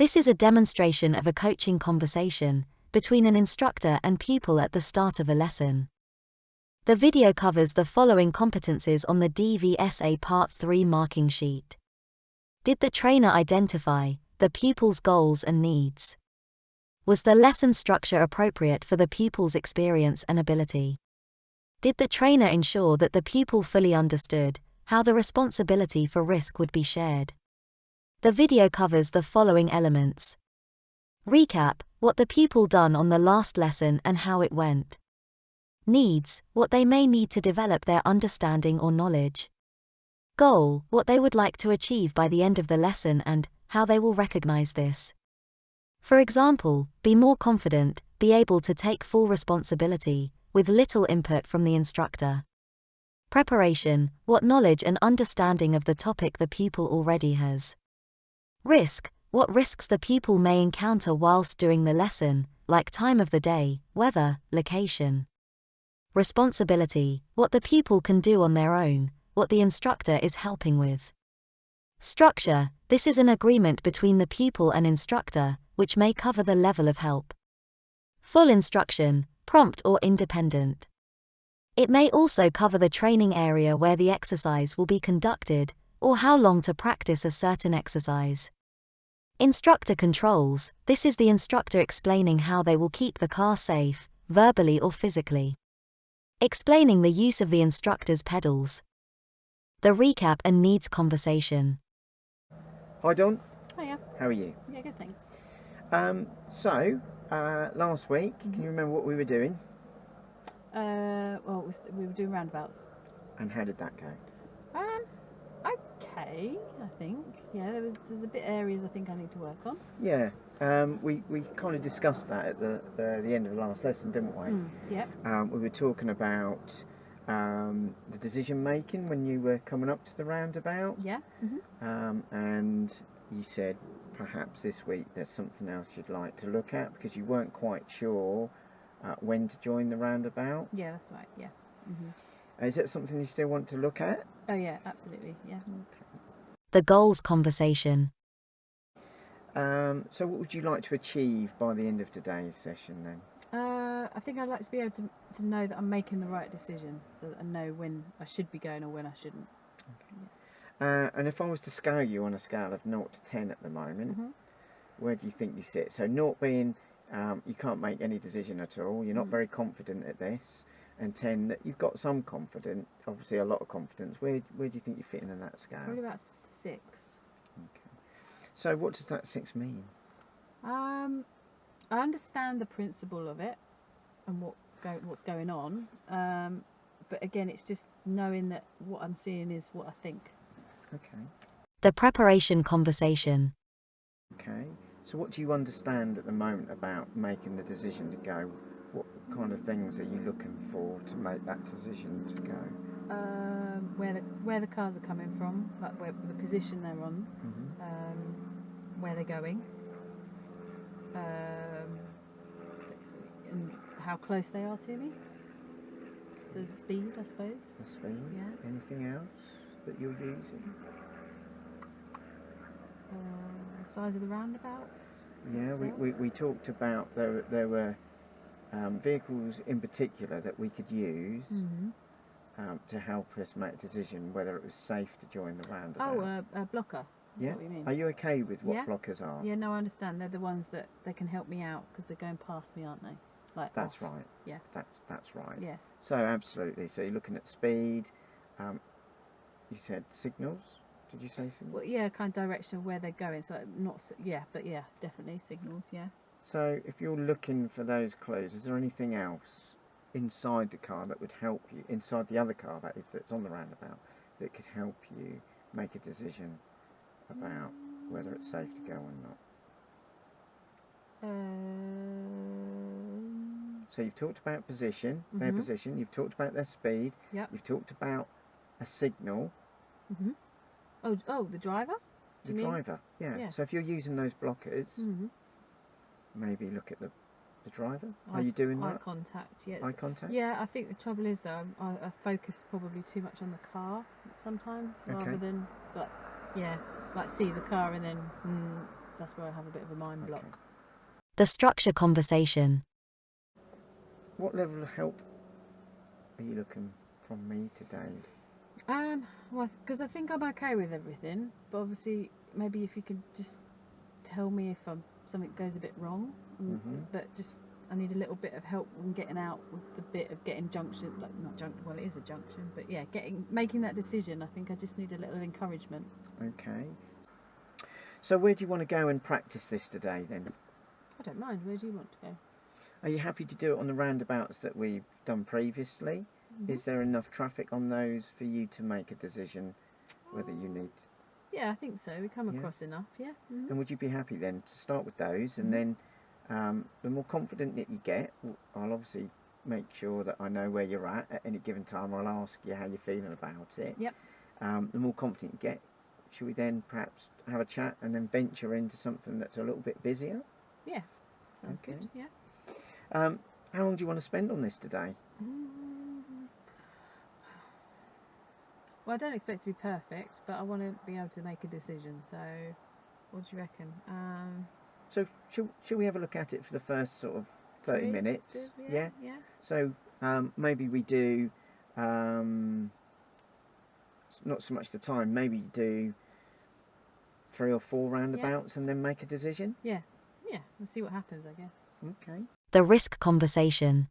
This is a demonstration of a coaching conversation between an instructor and pupil at the start of a lesson. The video covers the following competencies on the DVSA Part 3 marking sheet. Did the trainer identify the pupil's goals and needs? Was the lesson structure appropriate for the pupil's experience and ability? Did the trainer ensure that the pupil fully understood how the responsibility for risk would be shared? The video covers the following elements. Recap, what the pupil done on the last lesson and how it went. Needs, what they may need to develop their understanding or knowledge. Goal, what they would like to achieve by the end of the lesson and how they will recognize this. For example, be more confident, be able to take full responsibility, with little input from the instructor. Preparation, what knowledge and understanding of the topic the pupil already has. Risk, what risks the pupil may encounter whilst doing the lesson, like time of the day, weather, location. Responsibility, what the pupil can do on their own, what the instructor is helping with. Structure, this is an agreement between the pupil and instructor, which may cover the level of help. Full instruction, prompt or independent. It may also cover the training area where the exercise will be conducted, or how long to practice a certain exercise. Instructor controls, this is the instructor explaining how they will keep the car safe, verbally or physically. Explaining the use of the instructor's pedals. The recap and needs conversation. Hi Dawn. Hiya. How are you? Yeah, good, thanks. Last week, can you remember what we were doing? Well, we were doing roundabouts. And how did that go? Okay, I think. Yeah, there's a bit areas I think I need to work on. Yeah, we kind of discussed that at the end of the last lesson, didn't we? Yeah. We were talking about the decision making when you were coming up to the roundabout. Yeah. And you said perhaps this week there's something else you'd like to look at because you weren't quite sure when to join the roundabout. Yeah, that's right. Yeah. Is that something you still want to look at? Oh yeah, absolutely. Yeah. Okay. The goals conversation. So what would you like to achieve by the end of today's session then? I think I'd like to be able to know that I'm making the right decision, so that I know when I should be going or when I shouldn't. Okay. And if I was to scale you on a scale of 0 to 10 at the moment, where do you think you sit? So 0 being you can't make any decision at all, you're not very confident at this, and 10 that you've got some confidence, obviously a lot of confidence. Where do you think you're fitting in that scale? Probably about 6. Okay. So what does that 6 mean? I understand the principle of it and what's going on, but again, it's just knowing that what I'm seeing is what I think. Okay. The preparation conversation. Okay. So what do you understand at the moment about making the decision to go? What kind of things are you looking for to make that decision to go? Where the cars are coming from, like where the position they're on, where they're going, and how close they are to me. So the speed, I suppose. The speed? Yeah. Anything else that you're using? Size of the roundabout. Yeah, we talked about there were vehicles in particular that we could use to help us make a decision whether it was safe to join the roundabout. Oh, a blocker. Is that what you mean? Are you okay with what blockers are? Yeah, no, I understand. They're the ones that they can help me out because they're going past me, aren't they? Like that's off. Right. Yeah. That's right. Yeah. So absolutely. So you're looking at speed. You said signals. Did you say signals? Well, yeah, kind of direction of where they're going. So not, but yeah, definitely signals. Yeah. So if you're looking for those clues, is there anything else inside the car that would help you, inside the other car that is that's on the roundabout, that could help you make a decision about whether it's safe to go or not? So you've talked about position, their position. You've talked about their speed. Yep. You've talked about a signal. Oh, the driver? The driver, yeah. So if you're using those blockers, maybe look at the driver. Are you doing that? Eye contact, yes. Eye contact? Yeah, I think the trouble is though, I focus probably too much on the car sometimes, rather than like see the car and then that's where I have a bit of a mind block. Okay. The structure conversation. What level of help are you looking from me today? Well, because I think I'm okay with everything, but obviously maybe if you could just tell me if something goes a bit wrong, but just I need a little bit of help in getting out with the bit of getting junction, like not junction. Well, it is a junction, but yeah, making that decision. I think I just need a little encouragement. Okay. So where do you want to go and practice this today then? I don't mind. Where do you want to go? Are you happy to do it on the roundabouts that we've done previously? Is there enough traffic on those for you to make a decision whether you need? Yeah, I think so. We come across enough. Yeah. And would you be happy then to start with those, and then the more confident that you get, I'll obviously make sure that I know where you're at any given time. I'll ask you how you're feeling about it. Yep. The more confident you get, should we then perhaps have a chat and then venture into something that's a little bit busier? Yeah. Sounds good. Yeah. How long do you want to spend on this today? Well, I don't expect to be perfect, but I want to be able to make a decision. So, what do you reckon? So shall we have a look at it for the first sort of 30 minutes? Yeah. So maybe we do, not so much the time, maybe you do 3 or 4 roundabouts and then make a decision? Yeah. We'll see what happens, I guess. Okay. The risk conversation.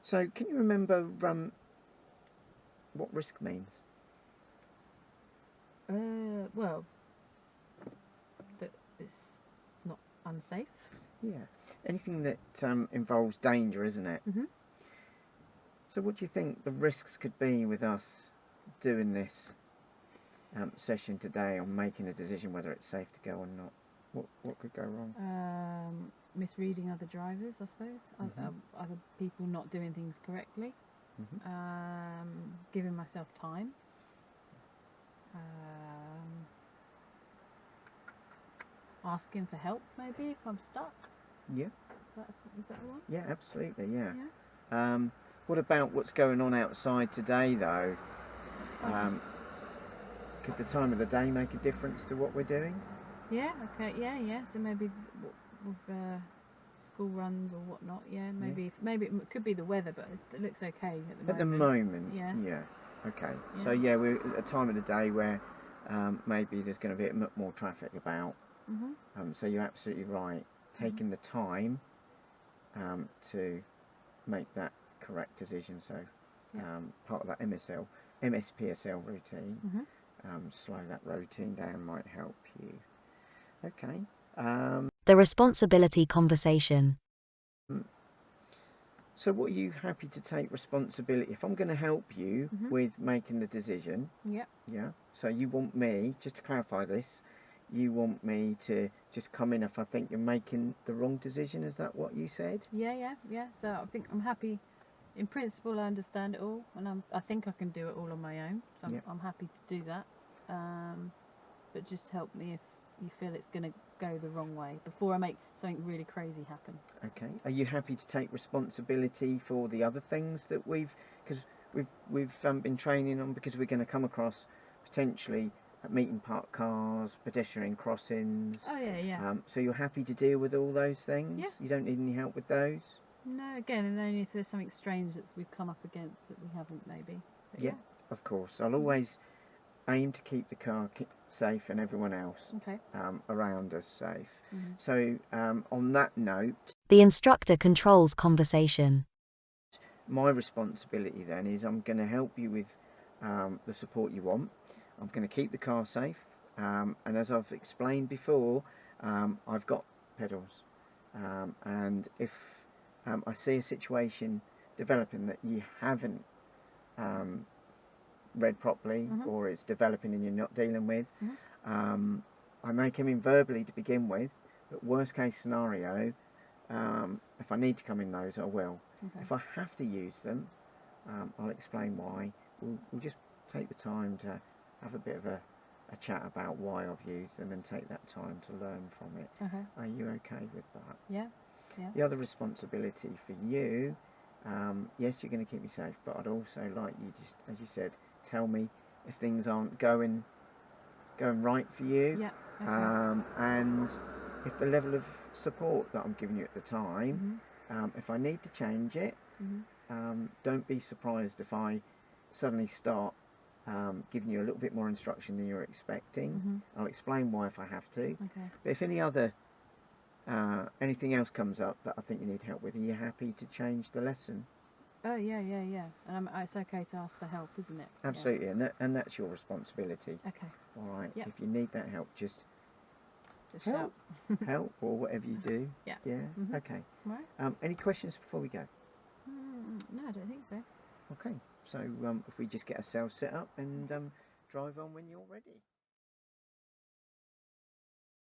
So can you remember what risk means? Well, that it's not unsafe. Yeah. Anything that involves danger, isn't it? So what do you think the risks could be with us doing this session today on making a decision whether it's safe to go or not? What could go wrong? Misreading other drivers, I suppose. Other people not doing things correctly. Giving myself time. Asking for help, maybe, if I'm stuck. Yeah. Is that the one? Yeah, absolutely, yeah. What about what's going on outside today, though? Could the time of the day make a difference to what we're doing? Yeah, okay, yeah. So maybe with school runs or whatnot, maybe it could be the weather, but it looks okay at the moment. Yeah. Okay. So yeah, we're at a time of the day where maybe there's going to be a bit more traffic about. So you're absolutely right. Taking the time to make that correct decision. So part of that MSPSL routine, slow that routine down might help you. Okay. The responsibility conversation. So what are you happy to take responsibility? If I'm going to help you with making the decision, so you want me, just to clarify this, you want me to just come in if I think you're making the wrong decision, is that what you said? Yeah. So I think I'm happy. In principle, I understand it all, and I think I can do it all on my own. So I'm happy to do that. But just help me if you feel it's going to go the wrong way before I make something really crazy happen. Okay. Are you happy to take responsibility for the other things that we've been training on, because we're going to come across potentially meeting parked cars, pedestrian crossings? Oh yeah. So you're happy to deal with all those things? Yeah. You don't need any help with those? No, again, and only if there's something strange that we've come up against that we haven't, maybe. But yeah, of course. I'll always aim to keep the car safe and everyone else around us safe. So on that note, the instructor controls conversation. My responsibility then is I'm going to help you with the support you want. I'm going to keep the car safe, and as I've explained before, I've got pedals, and if I see a situation developing that you haven't read properly, or it's developing and you're not dealing with, I may come in verbally to begin with, but worst case scenario, if I need to come in those, I will. If I have to use them, I'll explain why. We'll just take the time to have a bit of a chat about why I've used them and take that time to learn from it. Are you okay with that? Yeah. The other responsibility for you, yes, you're going to keep me safe, but I'd also like you, just as you said, tell me if things aren't going right for you. Okay. And if the level of support that I'm giving you at the time, Mhm. if I need to change it, Mhm. don't be surprised if I suddenly start giving you a little bit more instruction than you're expecting. Mhm. I'll explain why if I have to. Okay. But if anything else comes up that I think you need help with, are you happy to change the lesson? Oh yeah, yeah, yeah. And it's okay to ask for help, isn't it? Absolutely, and that's your responsibility. Yeah. Okay. All right. Yep. If you need that help, just Just help, shout. help, or whatever you do. Yeah. Yeah. Mhm. Okay. Right. Any questions before we go? No, I don't think so. Okay. So if we just get ourselves set up and drive on when you're ready.